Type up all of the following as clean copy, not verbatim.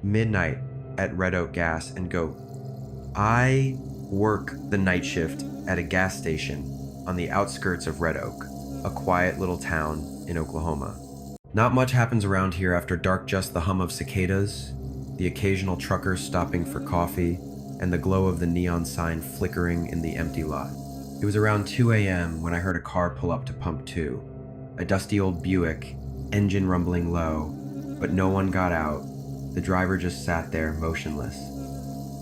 midnight at Red Oak Gas and go, I work the night shift at a gas station on the outskirts of Red Oak, a quiet little town in Oklahoma. Not much happens around here after dark, just the hum of cicadas, the occasional trucker stopping for coffee, and the glow of the neon sign flickering in the empty lot. It was around 2 a.m. when I heard a car pull up to Pump 2. A dusty old Buick, engine rumbling low, but no one got out. The driver just sat there, motionless.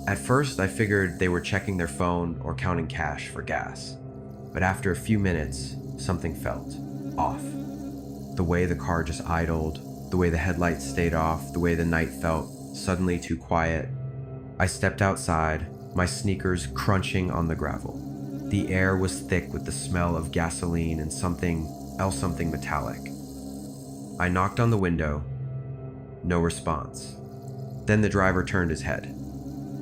At first, I figured they were checking their phone or counting cash for gas. But after a few minutes, something felt off. The way the car just idled, the way the headlights stayed off, the way the night felt suddenly too quiet. I stepped outside, my sneakers crunching on the gravel. The air was thick with the smell of gasoline and something metallic. I knocked on the window. No response. Then the driver turned his head.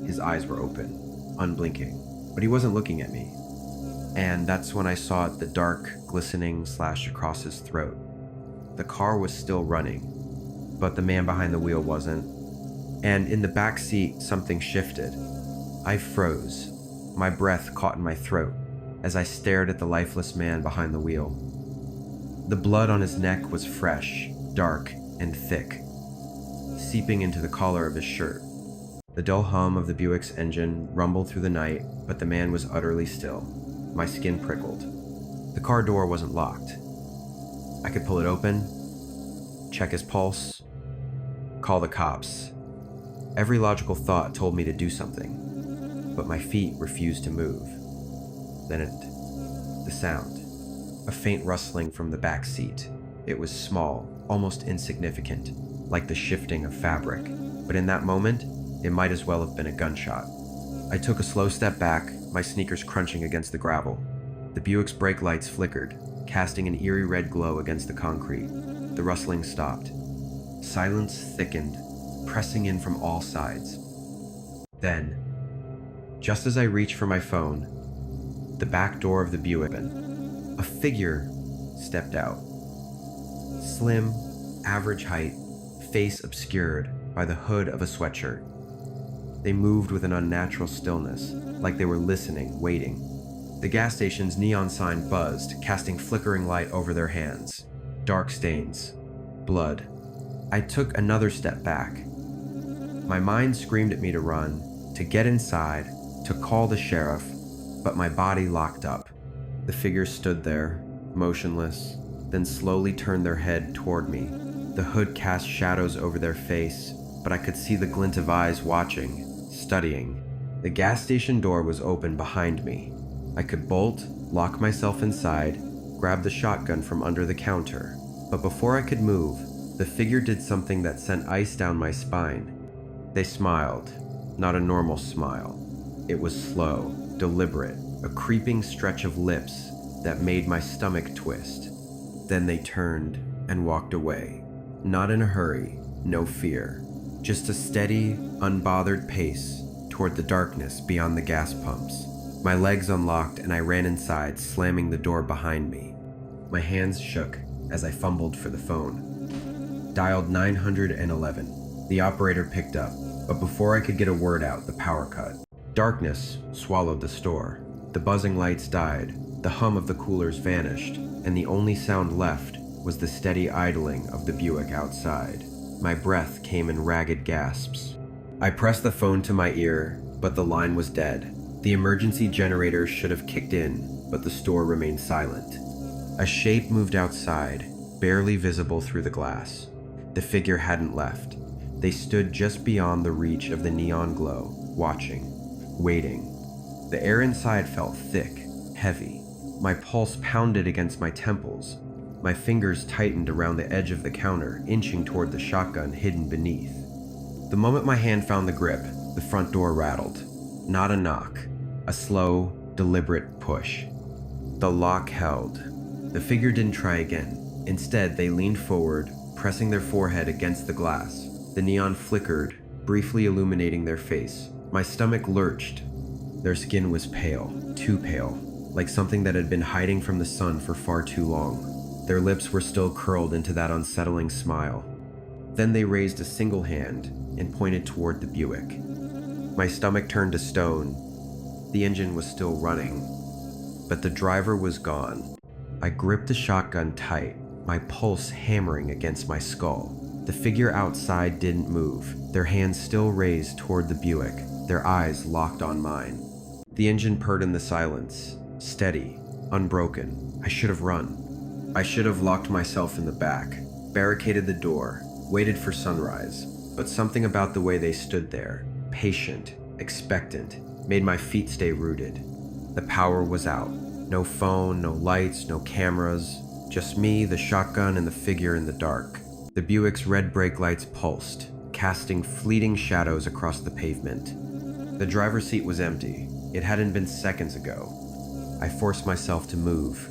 His eyes were open, unblinking, but he wasn't looking at me. And that's when I saw the dark, glistening slash across his throat. The car was still running, but the man behind the wheel wasn't. And in the back seat, something shifted. I froze. My breath caught in my throat as I stared at the lifeless man behind the wheel. The blood on his neck was fresh, dark, and thick, seeping into the collar of his shirt. The dull hum of the Buick's engine rumbled through the night, but the man was utterly still. My skin prickled. The car door wasn't locked. I could pull it open, check his pulse, call the cops. Every logical thought told me to do something, but my feet refused to move. Then the sound. A faint rustling from the back seat. It was small, almost insignificant, like the shifting of fabric. But in that moment, it might as well have been a gunshot. I took a slow step back, my sneakers crunching against the gravel. The Buick's brake lights flickered, casting an eerie red glow against the concrete. The rustling stopped. Silence thickened, pressing in from all sides. Then, just as I reached for my phone, the back door of the Buick opened. A figure stepped out. Slim, average height, face obscured by the hood of a sweatshirt. They moved with an unnatural stillness, like they were listening, waiting. The gas station's neon sign buzzed, casting flickering light over their hands. Dark stains. Blood. I took another step back. My mind screamed at me to run, to get inside, to call the sheriff, but my body locked up. The figure stood there, motionless, then slowly turned their head toward me. The hood cast shadows over their face, but I could see the glint of eyes watching, studying. The gas station door was open behind me. I could bolt, lock myself inside, grab the shotgun from under the counter. But before I could move, the figure did something that sent ice down my spine. They smiled, not a normal smile. It was slow, deliberate, a creeping stretch of lips that made my stomach twist. Then they turned and walked away. Not in a hurry, no fear. Just a steady, unbothered pace toward the darkness beyond the gas pumps. My legs unlocked and I ran inside, slamming the door behind me. My hands shook as I fumbled for the phone. Dialed 911. The operator picked up, but before I could get a word out, the power cut. Darkness swallowed the store. The buzzing lights died, the hum of the coolers vanished, and the only sound left was the steady idling of the Buick outside. My breath came in ragged gasps. I pressed the phone to my ear, but the line was dead. The emergency generators should have kicked in, but the store remained silent. A shape moved outside, barely visible through the glass. The figure hadn't left. They stood just beyond the reach of the neon glow, watching, waiting. The air inside felt thick, heavy. My pulse pounded against my temples. My fingers tightened around the edge of the counter, inching toward the shotgun hidden beneath. The moment my hand found the grip, the front door rattled. Not a knock, a slow, deliberate push. The lock held. The figure didn't try again. Instead, they leaned forward, pressing their forehead against the glass. The neon flickered, briefly illuminating their face. My stomach lurched. Their skin was pale, too pale, like something that had been hiding from the sun for far too long. Their lips were still curled into that unsettling smile. Then they raised a single hand, and pointed toward the Buick. My stomach turned to stone. The engine was still running, but the driver was gone. I gripped the shotgun tight, my pulse hammering against my skull. The figure outside didn't move, their hands still raised toward the Buick, their eyes locked on mine. The engine purred in the silence, steady, unbroken. I should have run. I should have locked myself in the back, barricaded the door, waited for sunrise. But something about the way they stood there, patient, expectant, made my feet stay rooted. The power was out. No phone, no lights, no cameras. Just me, the shotgun, and the figure in the dark. The Buick's red brake lights pulsed, casting fleeting shadows across the pavement. The driver's seat was empty. It hadn't been seconds ago. I forced myself to move.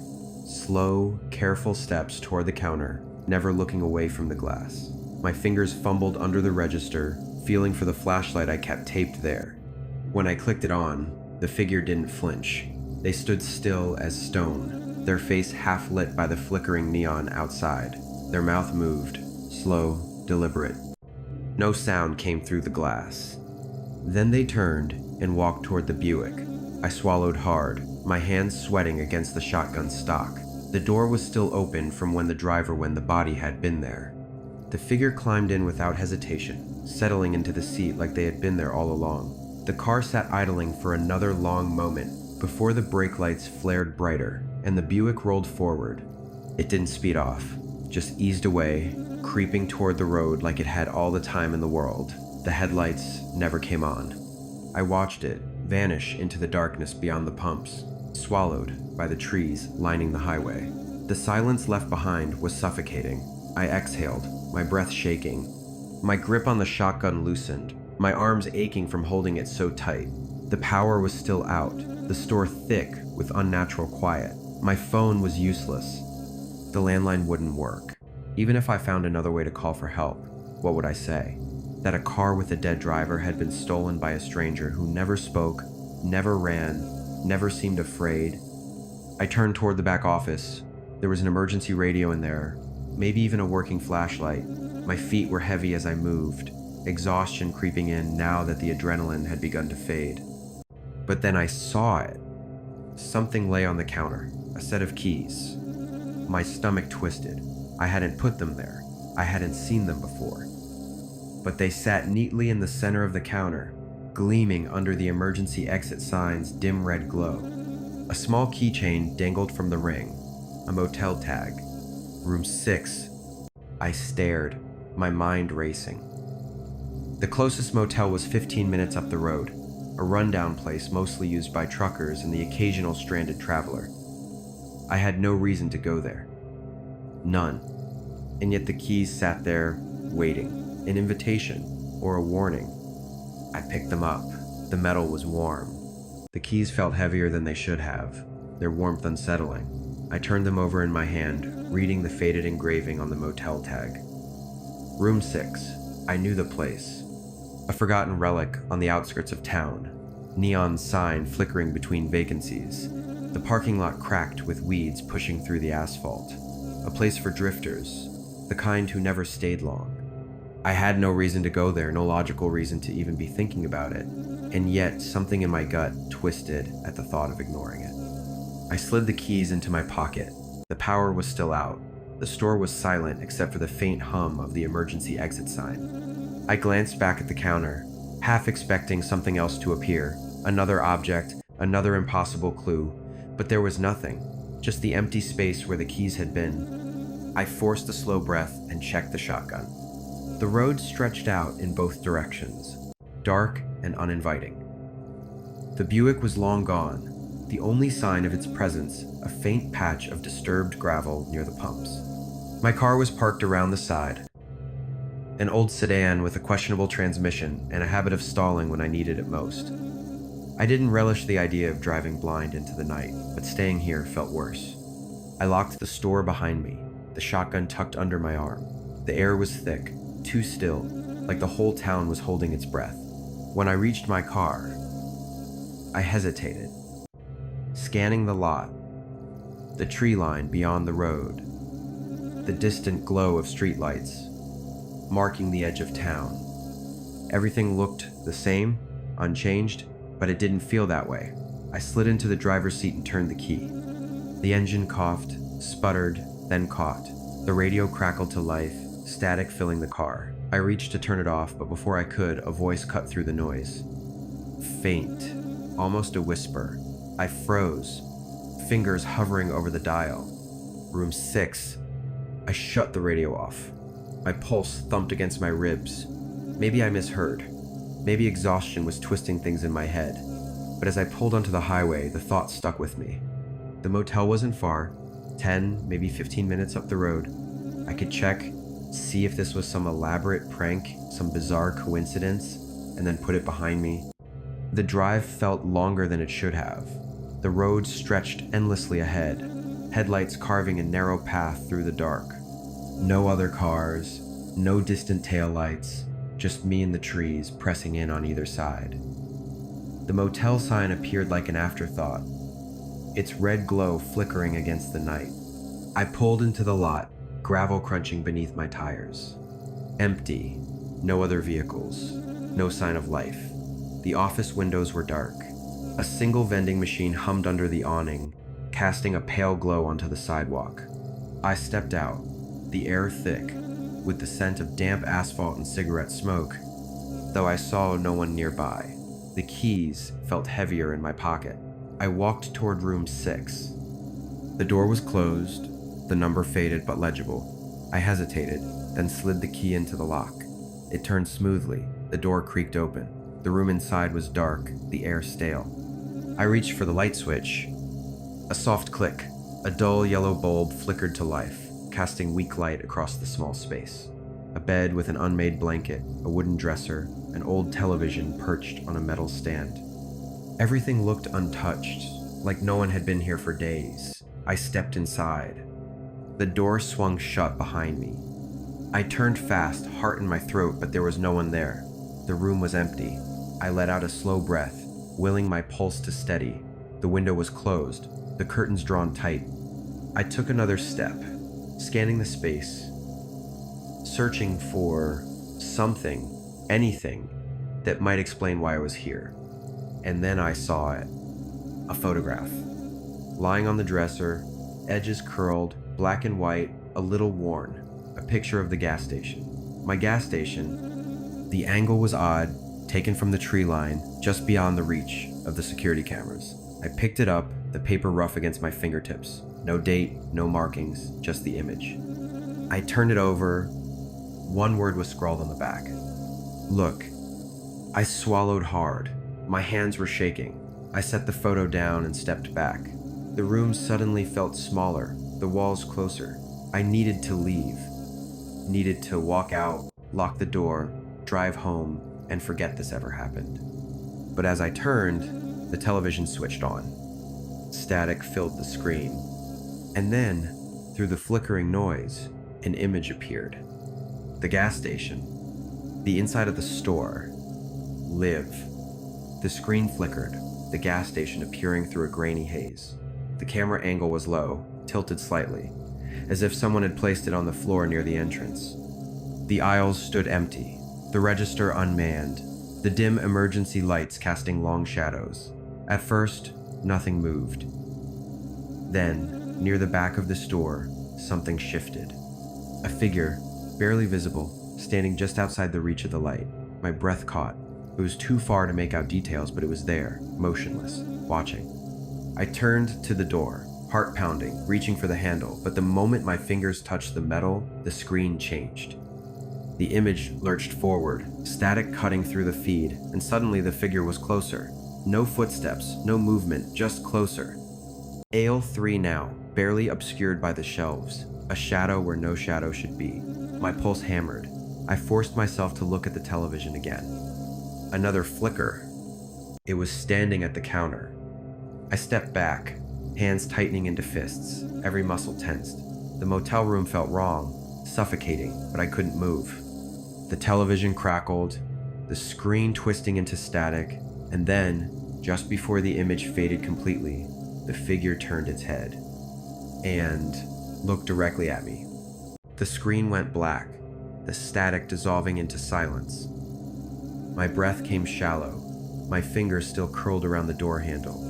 Slow, careful steps toward the counter, never looking away from the glass. My fingers fumbled under the register, feeling for the flashlight I kept taped there. When I clicked it on, the figure didn't flinch. They stood still as stone, their face half lit by the flickering neon outside. Their mouth moved, slow, deliberate. No sound came through the glass. Then they turned and walked toward the Buick. I swallowed hard, my hands sweating against the shotgun stock. The door was still open from when the body had been there. The figure climbed in without hesitation, settling into the seat like they had been there all along. The car sat idling for another long moment before the brake lights flared brighter and the Buick rolled forward. It didn't speed off, just eased away, creeping toward the road like it had all the time in the world. The headlights never came on. I watched it vanish into the darkness beyond the pumps, swallowed by the trees lining the highway. The silence left behind was suffocating. I exhaled, my breath shaking. My grip on the shotgun loosened, my arms aching from holding it so tight. The power was still out, the store thick with unnatural quiet. My phone was useless. The landline wouldn't work. Even if I found another way to call for help, what would I say? That a car with a dead driver had been stolen by a stranger who never spoke, never ran, never seemed afraid. I turned toward the back office. There was an emergency radio in there, maybe even a working flashlight. My feet were heavy as I moved, exhaustion creeping in now that the adrenaline had begun to fade. But then I saw it. Something lay on the counter, a set of keys. My stomach twisted. I hadn't put them there. I hadn't seen them before. But they sat neatly in the center of the counter, gleaming under the emergency exit sign's dim red glow. A small keychain dangled from the ring, a motel tag. Room 6. I stared, my mind racing. The closest motel was 15 minutes up the road, a rundown place mostly used by truckers and the occasional stranded traveler. I had no reason to go there. None. And yet the keys sat there, waiting. An invitation, or a warning. I picked them up. The metal was warm. The keys felt heavier than they should have, their warmth unsettling. I turned them over in my hand, reading the faded engraving on the motel tag. Room 6. I knew the place. A forgotten relic on the outskirts of town. Neon sign flickering between vacancies. The parking lot cracked with weeds pushing through the asphalt. A place for drifters, the kind who never stayed long. I had no reason to go there, no logical reason to even be thinking about it, and yet something in my gut twisted at the thought of ignoring it. I slid the keys into my pocket. The power was still out. The store was silent except for the faint hum of the emergency exit sign. I glanced back at the counter, half expecting something else to appear, another object, another impossible clue, but there was nothing, just the empty space where the keys had been. I forced a slow breath and checked the shotgun. The road stretched out in both directions, dark and uninviting. The Buick was long gone, the only sign of its presence a faint patch of disturbed gravel near the pumps. My car was parked around the side, an old sedan with a questionable transmission and a habit of stalling when I needed it most. I didn't relish the idea of driving blind into the night, but staying here felt worse. I locked the store behind me, the shotgun tucked under my arm. The air was thick, too still, like the whole town was holding its breath. When I reached my car, I hesitated, scanning the lot, the tree line beyond the road, the distant glow of streetlights, marking the edge of town. Everything looked the same, unchanged, but it didn't feel that way. I slid into the driver's seat and turned the key. The engine coughed, sputtered, then caught. The radio crackled to life, static filling the car. I reached to turn it off, but before I could, a voice cut through the noise. Faint, almost a whisper. I froze, fingers hovering over the dial. Room 6. I shut the radio off. My pulse thumped against my ribs. Maybe I misheard. Maybe exhaustion was twisting things in my head. But as I pulled onto the highway, the thought stuck with me. The motel wasn't far, 10, maybe 15 minutes up the road. I could check, see if this was some elaborate prank, some bizarre coincidence, and then put it behind me. The drive felt longer than it should have. The road stretched endlessly ahead, headlights carving a narrow path through the dark. No other cars, no distant taillights, just me and the trees pressing in on either side. The motel sign appeared like an afterthought, its red glow flickering against the night. I pulled into the lot, gravel crunching beneath my tires. Empty, no other vehicles, no sign of life. The office windows were dark. A single vending machine hummed under the awning, casting a pale glow onto the sidewalk. I stepped out, the air thick, with the scent of damp asphalt and cigarette smoke, though I saw no one nearby. The keys felt heavier in my pocket. I walked toward room 6. The door was closed, the number faded but legible. I hesitated, then slid the key into the lock. It turned smoothly, the door creaked open. The room inside was dark, the air stale. I reached for the light switch. A soft click, a dull yellow bulb flickered to life, casting weak light across the small space. A bed with an unmade blanket, a wooden dresser, an old television perched on a metal stand. Everything looked untouched, like no one had been here for days. I stepped inside. The door swung shut behind me. I turned fast, heart in my throat, but there was no one there. The room was empty. I let out a slow breath, willing my pulse to steady. The window was closed, the curtains drawn tight. I took another step, scanning the space, searching for something, anything, that might explain why I was here. And then I saw it. A photograph. Lying on the dresser, edges curled, black and white, a little worn. A picture of the gas station. My gas station. The angle was odd, taken from the tree line, just beyond the reach of the security cameras. I picked it up, the paper rough against my fingertips. No date, no markings, just the image. I turned it over. One word was scrawled on the back. Look. I swallowed hard. My hands were shaking. I set the photo down and stepped back. The room suddenly felt smaller, the walls closer. I needed to leave. Needed to walk out, lock the door, drive home, and forget this ever happened. But as I turned, the television switched on. Static filled the screen. And then, through the flickering noise, an image appeared. The gas station. The inside of the store. Live. The screen flickered, the gas station appearing through a grainy haze. The camera angle was low, tilted slightly, as if someone had placed it on the floor near the entrance. The aisles stood empty, the register unmanned, the dim emergency lights casting long shadows. At first, nothing moved. Then, near the back of the store, something shifted. A figure, barely visible, standing just outside the reach of the light. My breath caught. It was too far to make out details, but it was there, motionless, watching. I turned to the door, heart pounding, reaching for the handle, but the moment my fingers touched the metal, the screen changed. The image lurched forward, static cutting through the feed, and suddenly the figure was closer. No footsteps, no movement, just closer. Aisle 3 now, barely obscured by the shelves, a shadow where no shadow should be. My pulse hammered. I forced myself to look at the television again. Another flicker. It was standing at the counter. I stepped back, hands tightening into fists, every muscle tensed. The motel room felt wrong, suffocating, but I couldn't move. The television crackled, the screen twisting into static, and then, just before the image faded completely, the figure turned its head and looked directly at me. The screen went black, the static dissolving into silence. My breath came shallow, my fingers still curled around the door handle.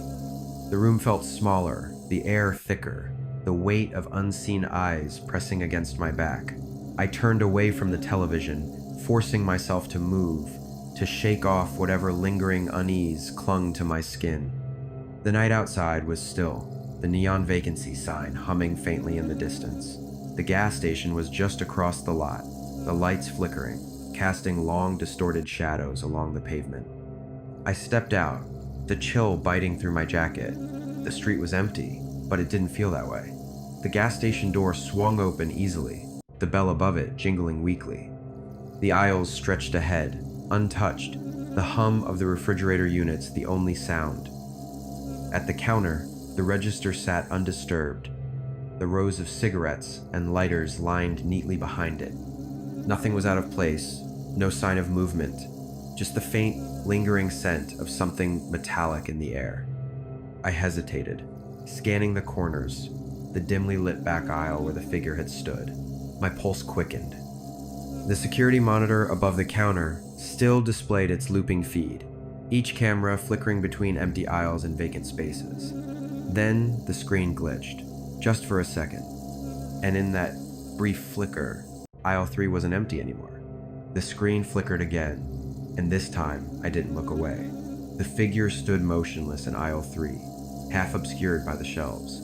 The room felt smaller, the air thicker, the weight of unseen eyes pressing against my back. I turned away from the television, forcing myself to move, to shake off whatever lingering unease clung to my skin. The night outside was still, the neon vacancy sign humming faintly in the distance. The gas station was just across the lot, the lights flickering, casting long, distorted shadows along the pavement. I stepped out, the chill biting through my jacket. The street was empty, but it didn't feel that way. The gas station door swung open easily, the bell above it jingling weakly. The aisles stretched ahead, untouched, the hum of the refrigerator units the only sound. At the counter, the register sat undisturbed, the rows of cigarettes and lighters lined neatly behind it. Nothing was out of place, no sign of movement, just the faint, lingering scent of something metallic in the air. I hesitated, scanning the corners, the dimly lit back aisle where the figure had stood. My pulse quickened. The security monitor above the counter still displayed its looping feed, each camera flickering between empty aisles and vacant spaces. Then the screen glitched, just for a second, and in that brief flicker, aisle 3 wasn't empty anymore. The screen flickered again, and this time I didn't look away. The figure stood motionless in aisle 3, half obscured by the shelves.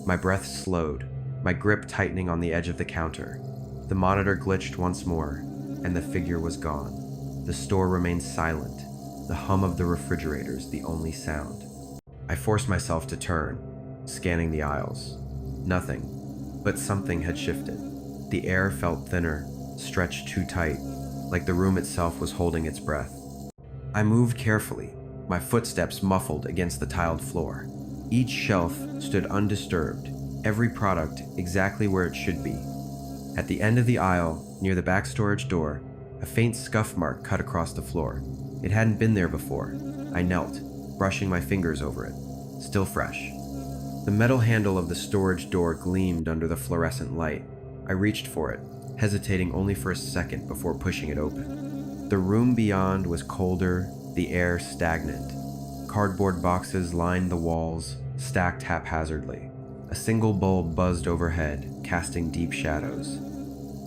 My breath slowed, my grip tightening on the edge of the counter. The monitor glitched once more, and the figure was gone. The store remained silent, the hum of the refrigerators the only sound. I forced myself to turn, scanning the aisles. Nothing, but something had shifted. The air felt thinner, stretched too tight, like the room itself was holding its breath. I moved carefully, my footsteps muffled against the tiled floor. Each shelf stood undisturbed, every product exactly where it should be. At the end of the aisle, near the back storage door, a faint scuff mark cut across the floor. It hadn't been there before. I knelt, brushing my fingers over it, still fresh. The metal handle of the storage door gleamed under the fluorescent light. I reached for it, hesitating only for a second before pushing it open. The room beyond was colder, the air stagnant. Cardboard boxes lined the walls, stacked haphazardly. A single bulb buzzed overhead, casting deep shadows.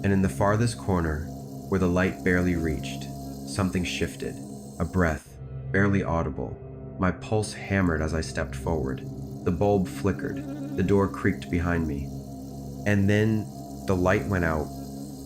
And in the farthest corner, where the light barely reached, something shifted. A breath, barely audible. My pulse hammered as I stepped forward. The bulb flickered, the door creaked behind me. And then the light went out